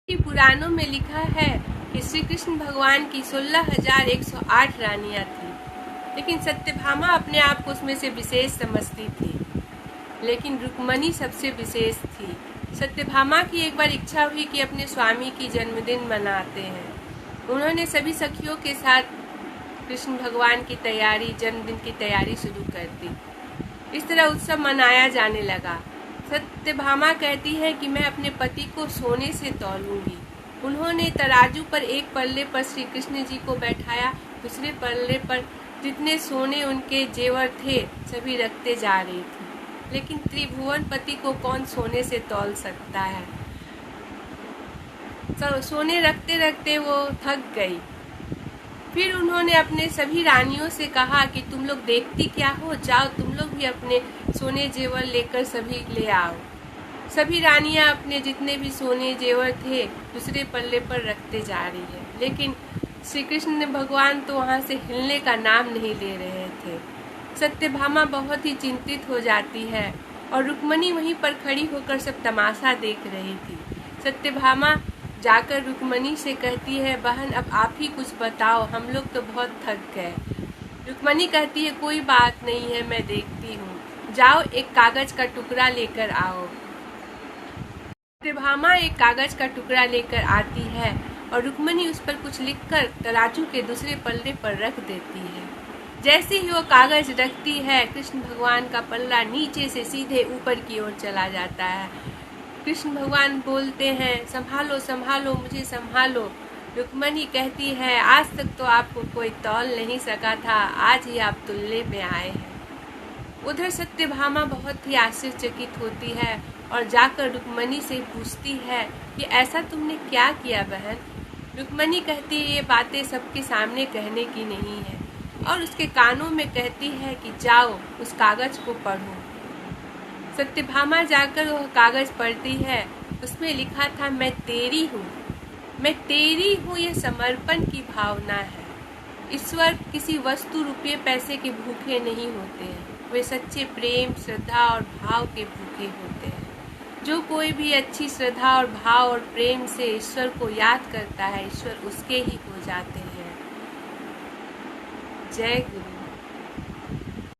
पुराणों में लिखा है कि श्री कृष्ण भगवान की 16,108 रानियां थी, लेकिन सत्यभामा अपने आप को उसमें से विशेष समझती थी। लेकिन रुक्मणी सबसे विशेष थी। सत्यभामा की एक बार इच्छा हुई कि अपने स्वामी की जन्मदिन मनाते हैं। उन्होंने सभी सखियों के साथ कृष्ण भगवान की जन्मदिन की तैयारी शुरू कर दी। इस तरह उत्सव मनाया जाने लगा। सत्यभामा कहती है कि मैं अपने पति को सोने से तौलूंगी। उन्होंने तराजू पर एक पल्ले पर श्री कृष्ण जी को बैठाया, दूसरे पल्ले पर जितने सोने उनके जेवर थे सभी रखते जा रही थी। लेकिन त्रिभुवन पति को कौन सोने से तौल सकता है। सोने रखते रखते वो थक गई। फिर उन्होंने अपने सभी रानियों से कहा कि तुम लोग देखती क्या हो, जाओ तुम लोग भी अपने सोने जेवर लेकर सभी ले आओ। सभी रानियां अपने जितने भी सोने जेवर थे दूसरे पल्ले पर रखते जा रही है, लेकिन श्री कृष्ण भगवान तो वहां से हिलने का नाम नहीं ले रहे थे। सत्यभामा बहुत ही चिंतित हो जाती है और रुक्मणी वहीं पर खड़ी होकर सब तमाशा देख रही थी। सत्यभामा जाकर रुक्मणी से कहती है, बहन अब आप ही कुछ बताओ, हम लोग तो बहुत थक गए। रुक्मणी कहती है, कोई बात नहीं है, मैं देखती हूँ, जाओ एक कागज का टुकड़ा लेकर आओ। सत्यभामा एक कागज का टुकड़ा लेकर आती है और रुक्मणी उस पर कुछ लिखकर तराजू के दूसरे पल्ले पर रख देती है। जैसे ही वो कागज रखती है, कृष्ण भगवान का पल्ला नीचे से सीधे ऊपर की ओर चला जाता है। कृष्ण भगवान बोलते हैं, संभालो संभालो मुझे संभालो। रुक्मणी कहती है, आज तक तो आपको कोई तौल नहीं सका था, आज ही आप तुलने में आए हैं। उधर सत्यभामा बहुत ही आश्चर्यचकित होती है और जाकर रुक्मणी से पूछती है कि ऐसा तुमने क्या किया बहन। रुक्मणी कहती है, ये बातें सबके सामने कहने की नहीं है, और उसके कानों में कहती है कि जाओ उस कागज को पढ़ो। सत्यभामा जाकर वह कागज पढ़ती है। उसमें लिखा था, मैं तेरी हूँ, मैं तेरी हूँ, ये समर्पण की भावना है। ईश्वर किसी वस्तु रुपये पैसे के भूखे नहीं होते हैं, वे सच्चे प्रेम श्रद्धा और भाव के भूखे होते हैं। जो कोई भी अच्छी श्रद्धा और भाव और प्रेम से ईश्वर को याद करता है, ईश्वर उसके ही हो जाते हैं। जय गुरु।